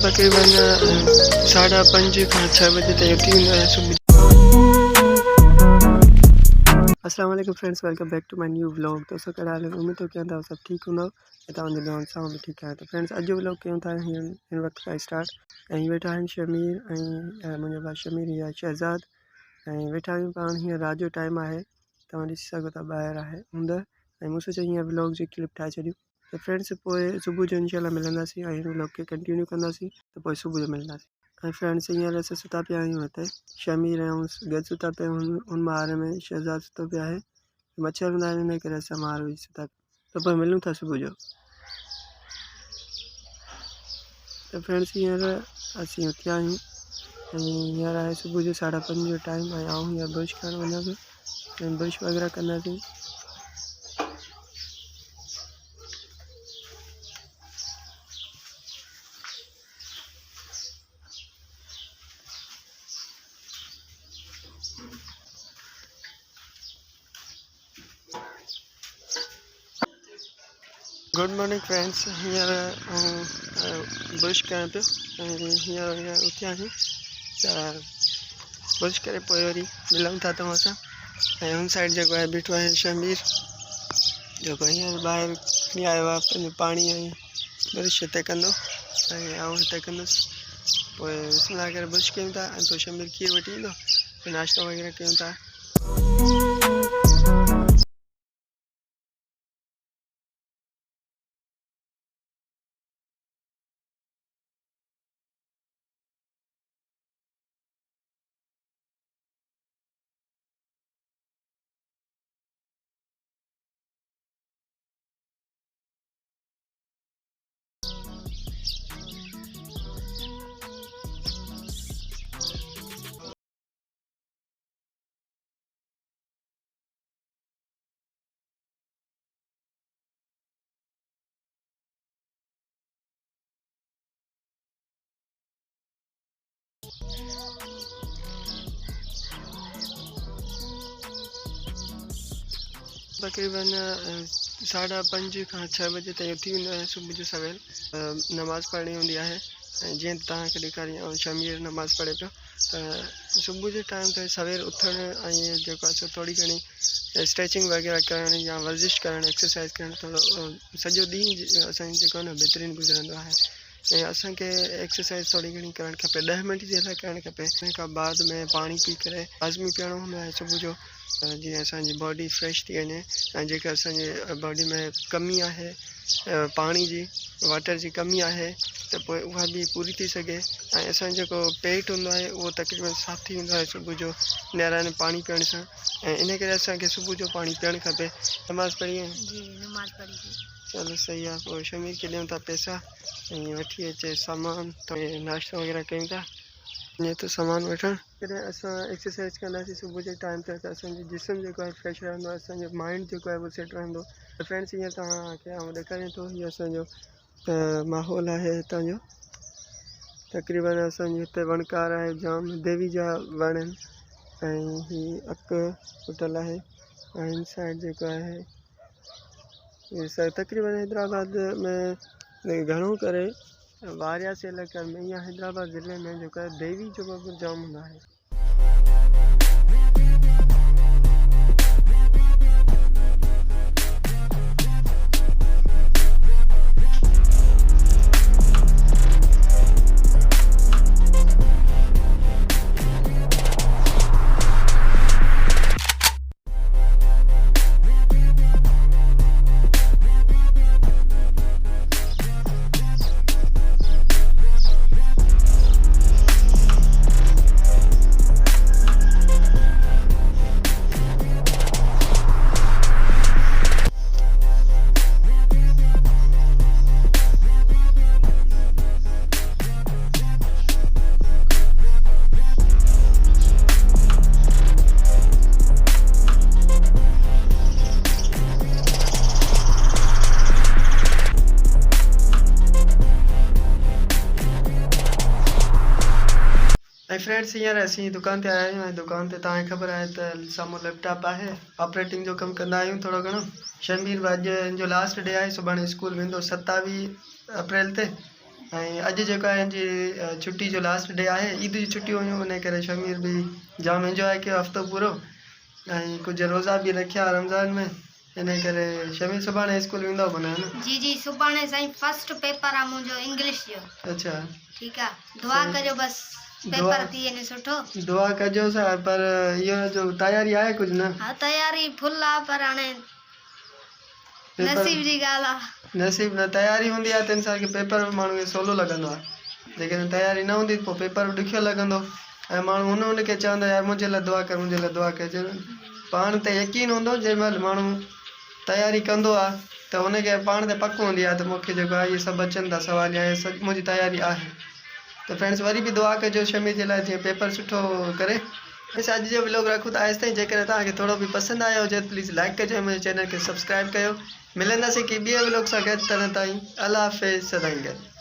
तकरीबन 5:30 खां 6 बजे ताईं उथी वेंदो आहियां सुबुह। अस्सलाम वालेकुम friends, welcome back to my new vlog. दोस्तों कहिड़ा हाल आहिनि? उम्मीद थो कयां तव्हां सभु ठीकु हूंदव ऐं तव्हांजे दुआउनि सां बि ठीकु आहे। त फ्रेंड्स अॼु जो व्लॉग कयूं था हिन वक़्त खां स्टार्ट। ऐं वेठा आहिनि शमीर ऐं मुंहिंजो भाउ शमीर या शहज़ाद, ऐं वेठा आहियूं पाण। हींअर राति जो टाइम आहे, तव्हां ॾिसी सघो था ॿाहिरि आहे ऊंद, ऐं मूं सोचियो हीअं व्लॉग जी क्लिप ठाहे छॾियूं। त फ्रेंड्स पोइ सुबुह जो इंशाल्लाह मिलंदासीं ऐं हिन व्लॉग खे कंटिन्यू कंदासीं। त पोइ सुबुह जो मिलंदासीं। ऐं फ्रेंड्स हींअर असां सुता पिया आहियूं हिते, शमीर ऐं गॾु सुता पिया आहियूं हुन महार में। शहज़ाद सुतो पिया आहे, मच्छर हूंदा आहिनि इन करे असां महार विझी सुता। त पोइ मिलूं था सुबुह जो। त फ्रेंड्स हींअर असीं उथिया आहियूं ऐं हींअर आहे सुबुह जो 5:30 जो टाइम, ऐं आऊं हींअर ब्रश करणु वञा पियो ऐं ब्रश वग़ैरह कंदासीं। गुड मॉर्निंग फ्रेंड्स, हींअर ब्रश कयां पियो ऐं हींअर उथिया आहियूं। त ब्रश करे पोइ वरी मिलूं था तव्हां सां। ऐं हुन साइड जेको आहे बीठो आहे शमीर, जेको हींअर ॿाहिरि खणी आयो आहे पंहिंजो पाणी ऐं ब्रश हिते कंदो ऐं आउं हिते कंदुसि। पोइ बिस्मिल्लाह करे ब्रश कयूं था ऐं पोइ शमीर खीर वठी ईंदो, पोइ नाश्तो वग़ैरह कयूं था। तकरीबन 5:30 खां 6 बजे ताईं उथी वेंदो आहियां सुबुह जो सवेल। नमाज़ पढ़णी हूंदी आहे ऐं जीअं तव्हांखे ॾेखारी ऐं शमीर नमाज़ पढ़े पियो। त सुबुह जे टाइम ते सवेल उथणु ऐं जेको आहे थोरी घणी स्ट्रेचिंग वग़ैरह करणु या वर्जिश करणु, एक्सरसाइज़ करणु, थोरो सॼो ॾींहुं असांजो जेको आहे न बहितरीनु गुज़रंदो आहे। ऐं असांखे एक्सरसाइज़ थोरी घणी करणु खपे, 10 मिंट जे लाइ करणु खपे। उन खां बाद में पाणी पी करे लाज़मी पीअणो हूंदो आहे सुबुह जो, जीअं असांजी बॉडी फ्रेश थी वञे ऐं जेका असांजे बॉडी में कमी आहे पाणी जी, वाटर जी कमी आहे, त पोइ उहा बि पूरी थी सघे। ऐं असांजो जेको पेट हूंदो आहे उहो तकरीबन साफ़ थी वेंदो आहे सुबुह जो नेराने पाणी पीअण सां। ऐं इन करे असांखे सुबुह जो पाणी पीअणु खपे। नमाज़ पढ़ी आहे? चलो सही आहे। पोइ शमीर खे ॾियूं था पैसा ऐं वठी अचे सामान, त नाश्तो वग़ैरह कयूं था। ईअं त सामान वठणु कॾहिं असां एक्सरसाइज़ कंदासीं सुबुह जे टाइम ते, त असांजो जिस्म जेको आहे फ्रेश रहंदो आहे, असांजो माइंड जेको आहे उहो सेट रहंदो। त फ्रेंड्स हीअं तव्हांखे आउं ॾेखारियां थो, हीअ असांजो माहौल आहे हितां जो। तकरीबन असांजे हिते वणकार आहे जाम, देवी जा वण आहिनि ऐं हीअ अक फुटल आहे। ऐं हिन साइड जेको आहे तकरीबन हैदराबाद में घणो करे वारियासी इलाइक़े में या हैदराबाद ज़िले में जेको आहे देवी जो मक़बरो जाम हूंदो आहे। फ्रेंड्स हींअर असीं दुकान ते आया आहियूं ऐं दुकान ते तव्हांखे ख़बर आहे त साम्हूं लैपटॉप आहे, ऑपरेटिंग जो कमु कंदा आहियूं थोरो घणो। शमीर अॼु जो लास्ट डे आहे, सुभाणे स्कूल वेंदो 27 अप्रैल ते। ऐं अॼु जेको आहे हिनजी छुट्टी जो लास्ट डे आहे, ईद जी छुट्टियूं हुयूं, इन करे शमीर बि जाम एंजॉय कयो हफ़्तो पूरो ऐं कुझु रोज़ा बि रखिया रमज़ान में। इन करे शमीर सुभाणे स्कूल वेंदो माना है न? जी जी सुभाणे साईं फर्स्ट पेपर आहे मुंहिंजो इंग्लिश जो। अच्छा ठीकु आहे, दुआ कजो बस पेपर थी वञे सुठो। दुआ कजो सा, पर इहो जो तयारी आहे कुझु न? हा तयारी फुल आहे, पर हाणे नसीब जी ॻाल्हि आहे। नसीब न, तयारी हूंदी आहे त इंसान खे पेपर में माण्हू खे सवलो लॻंदो आहे, जेकॾहिं तयारी न हूंदी पोइ पेपर ॾुखियो लॻंदो ऐं माण्हू हुनखे चवंदो यार मुंहिंजे लाइ दुआ कर, मुंहिंजे लाइ दुआ कर। पाण ते यकीन हूंदो जंहिं महिल माण्हू तयारी कंदो आहे त हुनखे पाण ते पक हूंदी आहे त मूंखे जेको आहे इहे सभु अचनि था सवाल या मुंहिंजी तयारी आहे। त फ्रेंड्स वरी बि दुआ कजो शमीर जे लाइ जीअं पेपर सुठो करे। बसि अॼु जो व्लॉग रखूं था आहिस्ते ताईं, जेकॾहिं तव्हांखे थोरो बि पसंदि आयो हुजे त प्लीज़ लाइक कजो, मुंहिंजे चैनल खे सब्सक्राइब कयो। मिलंदासीं की ॿिए व्लॉग सां गॾु, तॾहिं ताईं अल्लाह हाफ़िज़, सदाईं गॾु।